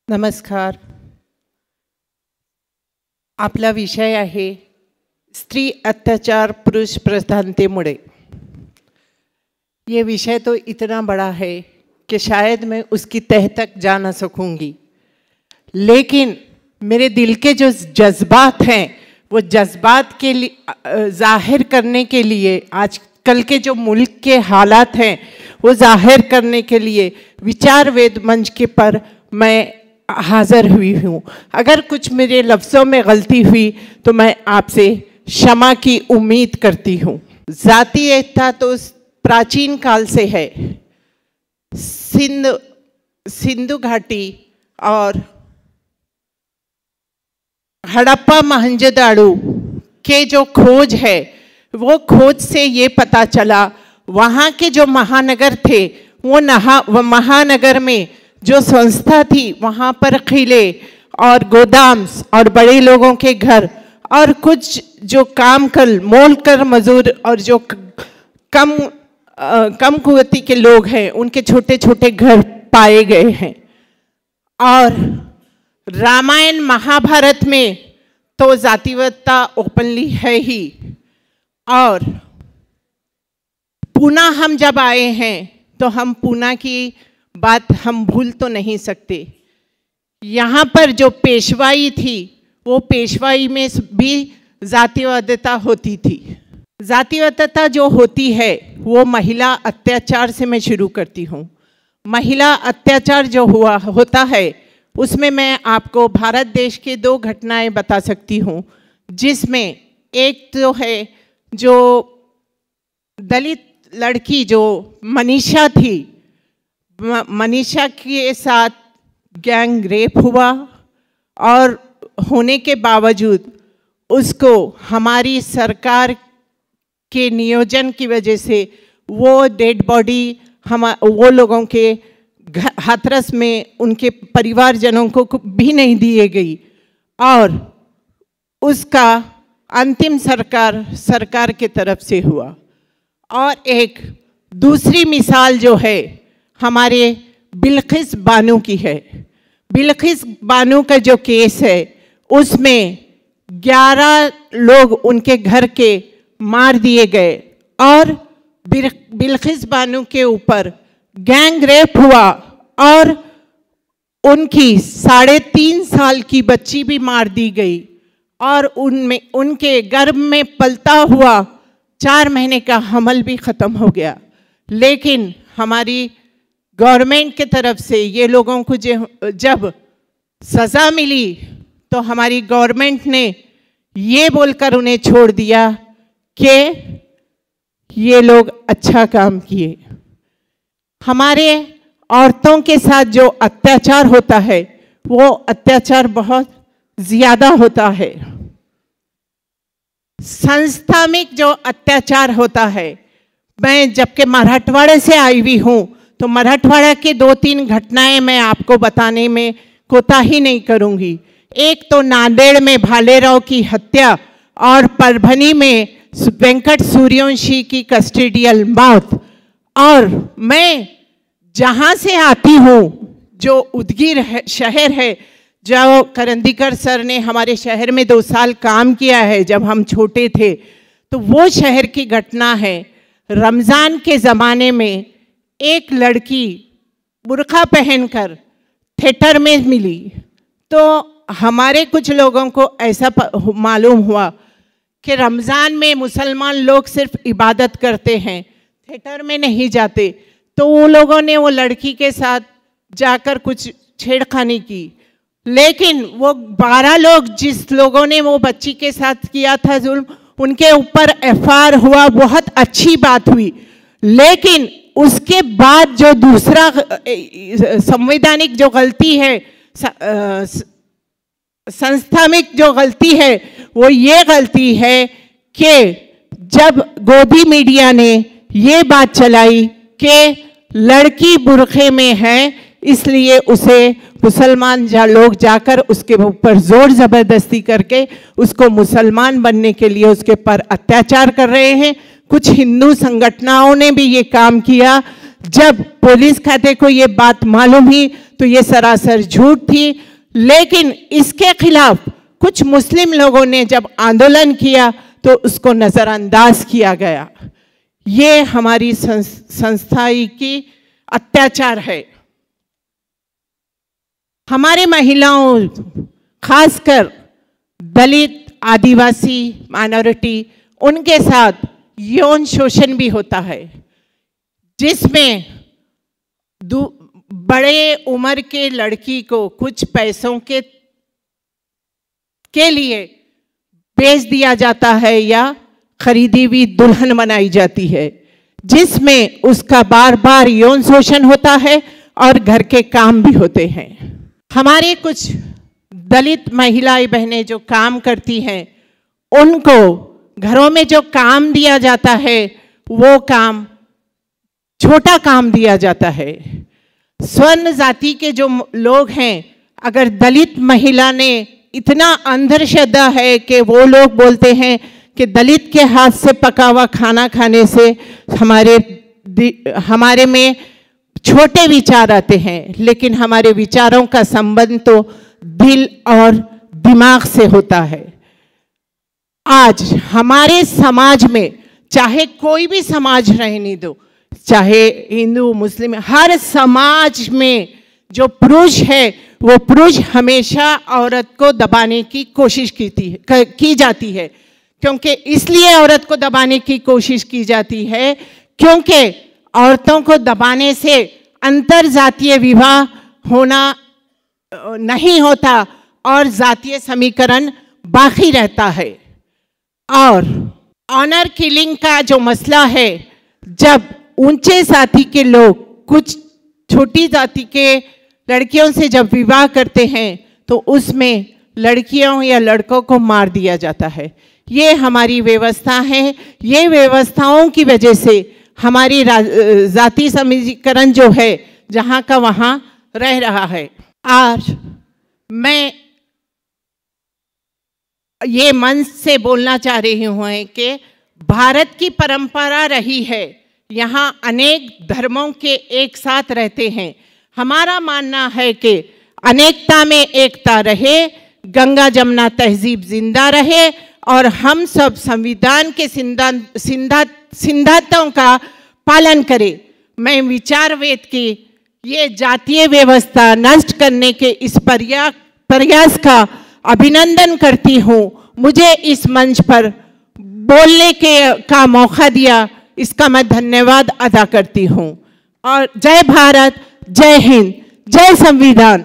नमस्कार. आपला विषय आहे स्त्री अत्याचार पुरुष प्रधानतेमुळे. ये विषय तो इतना बड़ा है कि शायद मैं उसकी तह तक जा ना सकूंगी, लेकिन मेरे दिल के जो जज्बात हैं वो जज्बात के लिए जाहिर करने के लिए, आजकल के जो मुल्क के हालात हैं वो जाहिर करने के लिए विचार वेद मंच के पर मैं हाज़िर हुई हूँ. अगर कुछ मेरे लफ्ज़ों में गलती हुई तो मैं आपसे क्षमा की उम्मीद करती हूँ. जाति एकता तो प्राचीन काल से है. सिंधु घाटी और हड़प्पा मोहनजोदड़ो के जो खोज है वो खोज से ये पता चला, वहाँ के जो महानगर थे वो महानगर में जो संस्था थी वहाँ पर किले और गोदाम और बड़े लोगों के घर और कुछ जो काम कर मोल कर मजदूर और जो कम कुवती के लोग हैं उनके छोटे छोटे घर पाए गए हैं. और रामायण महाभारत में तो जातिवादिता ओपनली है ही. और पूना हम जब आए हैं तो हम पूना की बात हम भूल तो नहीं सकते. यहाँ पर जो पेशवाई थी वो पेशवाई में भी जातिवादिता होती थी. जातिवादिता जो होती है वो महिला अत्याचार से मैं शुरू करती हूँ. महिला अत्याचार जो होता है उसमें मैं आपको भारत देश के दो घटनाएं बता सकती हूँ, जिसमें एक तो है जो दलित लड़की जो मनीषा थी, मनीषा के साथ गैंग रेप हुआ और होने के बावजूद उसको हमारी सरकार के नियोजन की वजह से वो डेड बॉडी वो लोगों के हाथरस में उनके परिवारजनों को भी नहीं दिए गई और उसका अंतिम सरकार के तरफ से हुआ. और एक दूसरी मिसाल जो है हमारे बिल्किस बानो की है. बिल्किस बानो का जो केस है उसमें 11 लोग उनके घर के मार दिए गए और बिल्किस बानो के ऊपर गैंग रेप हुआ और उनकी 3.5 साल की बच्ची भी मार दी गई और उनके गर्भ में पलता हुआ 4 महीने का हमल भी ख़त्म हो गया. लेकिन हमारी गवर्नमेंट के तरफ से ये लोगों को जब सज़ा मिली तो हमारी गवर्नमेंट ने ये बोलकर उन्हें छोड़ दिया कि ये लोग अच्छा काम किए. हमारे औरतों के साथ जो अत्याचार होता है वो अत्याचार बहुत ज़्यादा होता है. संस्थानिक जो अत्याचार होता है, मैं जबकि मराठवाड़ा से आई हुई हूँ तो मराठवाड़ा के 2-3 घटनाएं मैं आपको बताने में कोताही नहीं करूँगी. एक तो नांदेड़ में भालेराव की हत्या और परभनी में वेंकट सूर्यवंशी की कस्टोडियल मौत. और मैं जहाँ से आती हूँ जो उदगीर शहर है, जो करंदीकर सर ने हमारे शहर में 2 साल काम किया है जब हम छोटे थे, तो वो शहर की घटना है. रमज़ान के ज़माने में एक लड़की बुर्का पहनकर थिएटर में मिली तो हमारे कुछ लोगों को ऐसा मालूम हुआ कि रमज़ान में मुसलमान लोग सिर्फ इबादत करते हैं, थिएटर में नहीं जाते. तो वो लोगों ने वो लड़की के साथ जाकर कुछ छेड़खानी की. लेकिन वो 12 लोग जिस लोगों ने वो बच्ची के साथ किया था जुल्म, उनके ऊपर FIR हुआ, बहुत अच्छी बात हुई. लेकिन उसके बाद जो दूसरा संवैधानिक जो गलती है, संस्थानिक जो गलती है, वो ये गलती है कि जब गोदी मीडिया ने ये बात चलाई कि लड़की बुरखे में है इसलिए उसे मुसलमान लोग जाकर उसके ऊपर जोर ज़बरदस्ती करके उसको मुसलमान बनने के लिए उसके पर अत्याचार कर रहे हैं. कुछ हिंदू संगठनों ने भी ये काम किया. जब पुलिस खाते को ये बात मालूम हुई तो ये सरासर झूठ थी। लेकिन इसके खिलाफ कुछ मुस्लिम लोगों ने जब आंदोलन किया तो उसको नज़रअंदाज किया गया। ये हमारी संस्था की अत्याचार है। हमारे महिलाओं, खासकर दलित, आदिवासी, माइनॉरिटी, उनके साथ यौन शोषण भी होता है, जिसमें बड़े उम्र के लड़की को कुछ पैसों के लिए बेच दिया जाता है या खरीदी हुई दुल्हन बनाई जाती है, जिसमें उसका बार बार यौन शोषण होता है और घर के काम भी होते हैं। हमारे कुछ दलित महिलाएं बहनें जो काम करती हैं, उनको घरों में जो काम दिया जाता है वो काम छोटा काम दिया जाता है। स्वर्ण जाति के जो लोग हैं, अगर दलित महिला ने इतना अंधश्रद्धा है कि वो लोग बोलते हैं कि दलित के हाथ से पका हुआ खाना खाने से हमारे में छोटे विचार आते हैं, लेकिन हमारे विचारों का संबंध तो दिल और दिमाग से होता है। आज हमारे समाज में, चाहे कोई भी समाज रहने दो, चाहे हिंदू मुस्लिम, हर समाज में जो पुरुष है वो पुरुष हमेशा औरत को दबाने की कोशिश की जाती है। क्योंकि इसलिए औरत को दबाने की कोशिश की जाती है क्योंकि औरतों को दबाने से अंतर जातीय विवाह होना नहीं होता और जातीय समीकरण बाकी रहता है। और ऑनर किलिंग का जो मसला है, जब ऊंचे जाति के लोग कुछ छोटी जाति के लड़कियों से जब विवाह करते हैं तो उसमें लड़कियों या लड़कों को मार दिया जाता है। ये हमारी व्यवस्था है। ये व्यवस्थाओं की वजह से हमारी जाति समीकरण जो है जहाँ का वहाँ रह रहा है। आज मैं ये मंच से बोलना चाह रही हूँ कि भारत की परंपरा रही है, यहाँ अनेक धर्मों के एक साथ रहते हैं। हमारा मानना है कि अनेकता में एकता रहे, गंगा जमुना तहजीब जिंदा रहे और हम सब संविधान के सिद्धांतों का पालन करें। मैं विचारवेद की ये जातीय व्यवस्था नष्ट करने के इस प्रयास का अभिनंदन करती हूँ। मुझे इस मंच पर बोलने का मौका दिया, इसका मैं धन्यवाद अदा करती हूँ। और जय भारत, जय हिंद, जय संविधान।